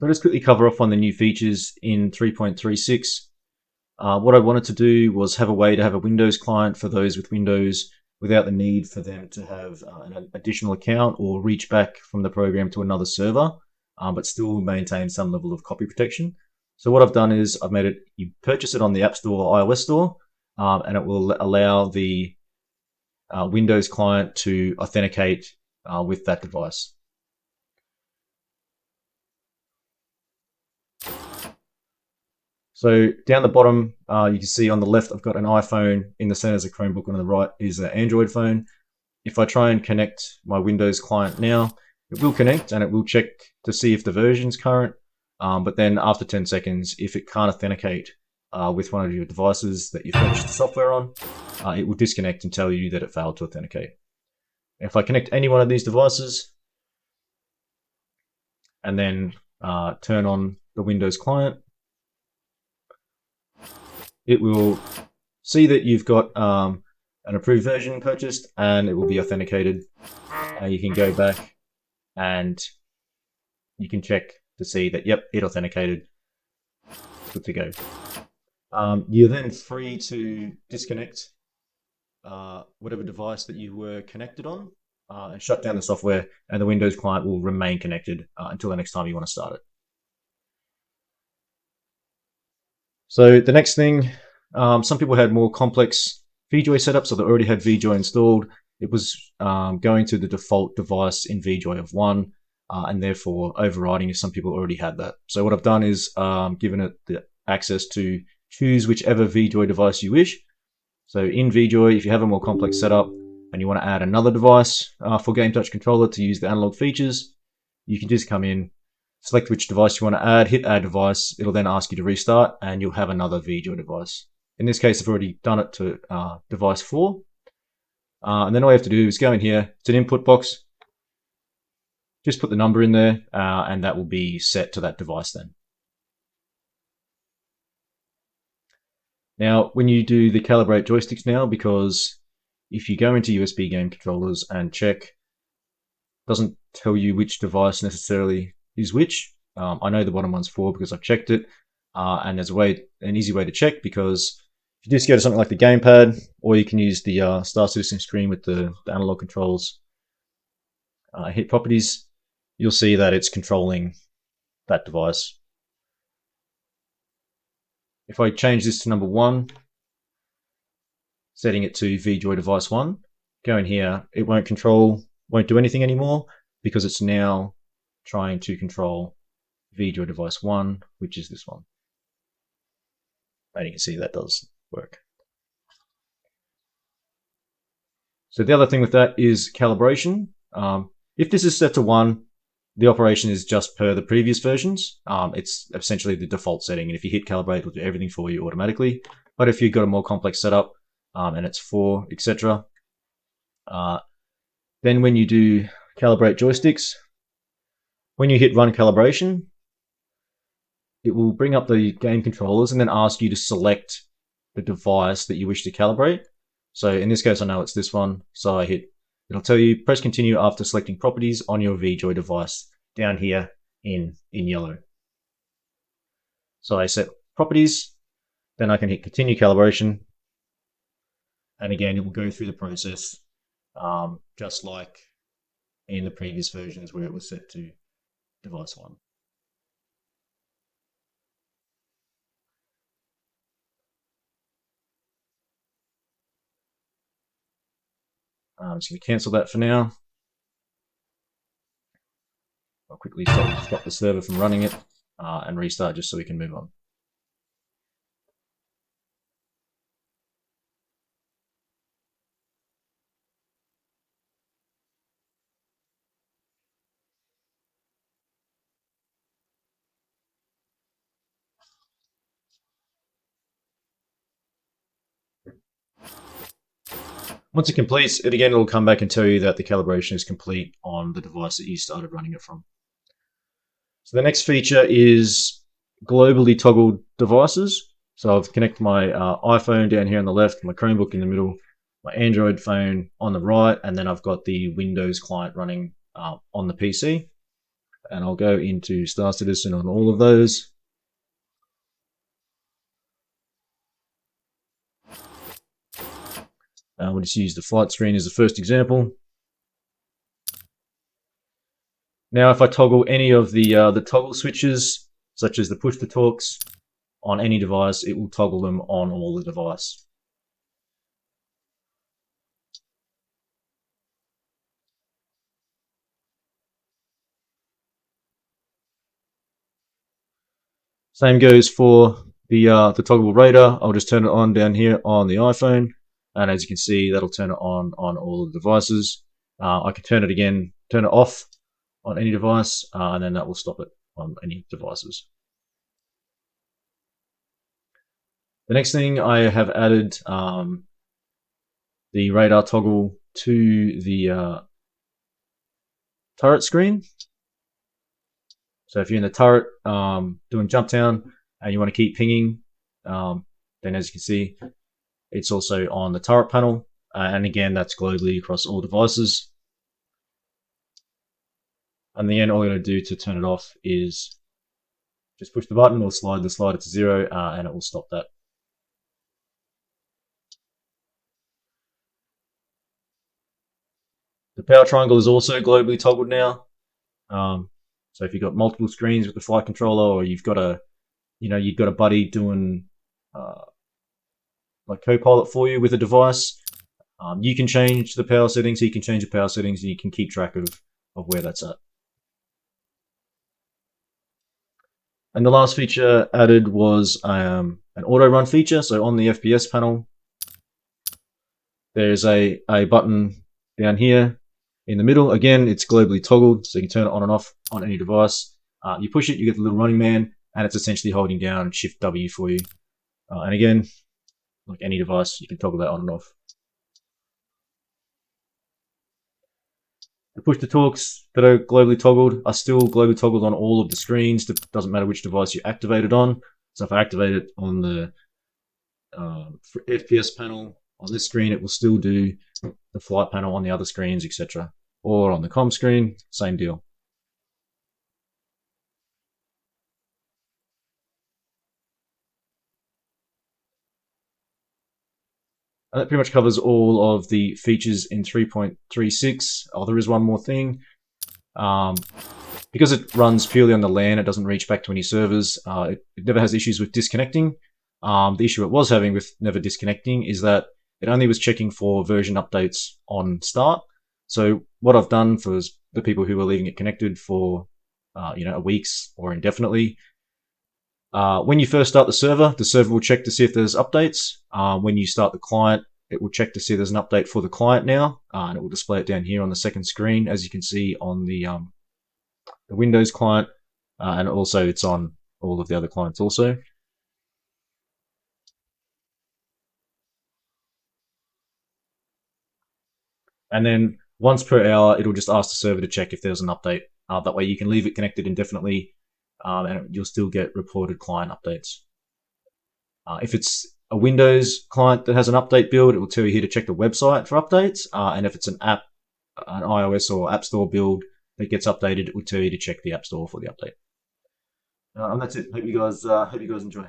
So I'll just quickly cover off on the new features in 3.36. What I wanted to do was have a way to have a Windows client for those with Windows without the need for them to have an additional account or reach back from the program to another server, but still maintain some level of copy protection. So what I've done is I've made it, you purchase it on the App Store or iOS Store, and it will allow the Windows client to authenticate with that device. So down the bottom, you can see on the left, I've got an iPhone. In the center is a Chromebook, and on the right is an Android phone. If I try and connect my Windows client now, it will connect and it will check to see if the version's current. But then after 10 seconds, if it can't authenticate with one of your devices that you've purchased the software on, it will disconnect and tell you that it failed to authenticate. If I connect any one of these devices and then turn on the Windows client, it will see that you've got an approved version purchased and it will be authenticated. You can go back and you can check to see that, yep, it authenticated. Good to go. You're then free to disconnect whatever device that you were connected on and shut down the software, and the Windows client will remain connected until the next time you want to start it. So the next thing, some people had more complex VJoy setups, so they already had VJoy installed. It was going to the default device in VJoy of 1, and therefore overriding if some people already had that. So what I've done is given it the access to choose whichever VJoy device you wish. So in VJoy, if you have a more complex setup and you want to add another device for Game Touch Controller to use the analog features, you can just come in, select which device you want to add, hit add device. It'll then ask you to restart and you'll have another VJoy device. In this case, I've already done it to device 4. And then all you have to do is go in here. It's an input box. Just put the number in there and that will be set to that device then. Now, when you do the calibrate joysticks now, because if you go into USB game controllers and check, it doesn't tell you which device necessarily is which. I know the bottom one's 4 because I've checked it, and there's an easy way to check, because if you just go to something like the gamepad, or you can use the Star Citizen screen with the analog controls, hit properties, you'll see that it's controlling that device. If I change this to number 1, setting it to VJoy device 1, go in here, it won't do anything anymore because it's now trying to control VJoy device 1, which is this one. And you can see that does work. So the other thing with that is calibration. If this is set to 1, the operation is just per the previous versions. It's essentially the default setting, and if you hit calibrate, it'll do everything for you automatically. But if you've got a more complex setup and it's 4, etc., then when you do calibrate joysticks, when you hit run calibration, it will bring up the game controllers and then ask you to select the device that you wish to calibrate. So in this case, I know it's this one, so I hit. It'll tell you press continue after selecting properties on your VJoy device down here in yellow. So I set properties, then I can hit continue calibration, and again it will go through the process just like in the previous versions where it was set to device 1. I'm just going to cancel that for now. I'll quickly stop the server from running it and restart just so we can move on. Once it completes, it'll come back and tell you that the calibration is complete on the device that you started running it from. So the next feature is globally toggled devices. So I've connected my iPhone down here on the left, my Chromebook in the middle, my Android phone on the right, and then I've got the Windows client running on the PC. and I'll go into Star Citizen on all of those. We'll just use the flight screen as the first example. Now, if I toggle any of the toggle switches, such as the push to talks, on any device, it will toggle them on all the device. Same goes for the toggleable radar. I'll just turn it on down here on the iPhone, and as you can see, that'll turn it on all of the devices. I can turn it off on any device, and then that will stop it on any devices. The next thing, I have added the radar toggle to the turret screen. So if you're in the turret doing jump down and you want to keep pinging, then as you can see, it's also on the turret panel. And again, that's globally across all devices. And then all you're going to do to turn it off is just push the button or slide the slider to 0, and it will stop that. The power triangle is also globally toggled now. So if you've got multiple screens with the flight controller, or you've got a buddy doing like Copilot for you with a device, you can change the power settings. He can change the power settings, and you can keep track of where that's at. And the last feature added was an auto run feature. So on the FPS panel, there's a button down here in the middle. Again, it's globally toggled, so you can turn it on and off on any device. You push it, you get the little running man, and it's essentially holding down Shift W for you. And again, like any device, you can toggle that on and off. The push to talks that are globally toggled are still globally toggled on all of the screens. It doesn't matter which device you activate it on. So if I activate it on the FPS panel on this screen, it will still do the flight panel on the other screens, etc. Or on the comm screen, same deal. And that pretty much covers all of the features in 3.36. Oh, there is one more thing. Because it runs purely on the LAN, it doesn't reach back to any servers. It never has issues with disconnecting. The issue it was having with never disconnecting is that it only was checking for version updates on start. So what I've done for the people who were leaving it connected for weeks or indefinitely, when you first start the server will check to see if there's updates. When you start the client, it will check to see if there's an update for the client now, and it will display it down here on the second screen, as you can see on the Windows client, and also it's on all of the other clients also. And then once per hour, it'll just ask the server to check if there's an update. That way you can leave it connected indefinitely, and you'll still get reported client updates. If it's a Windows client that has an update build, it will tell you here to check the website for updates. And if it's an app, an iOS or App Store build that gets updated, it will tell you to check the App Store for the update. And that's it. Hope you guys enjoy.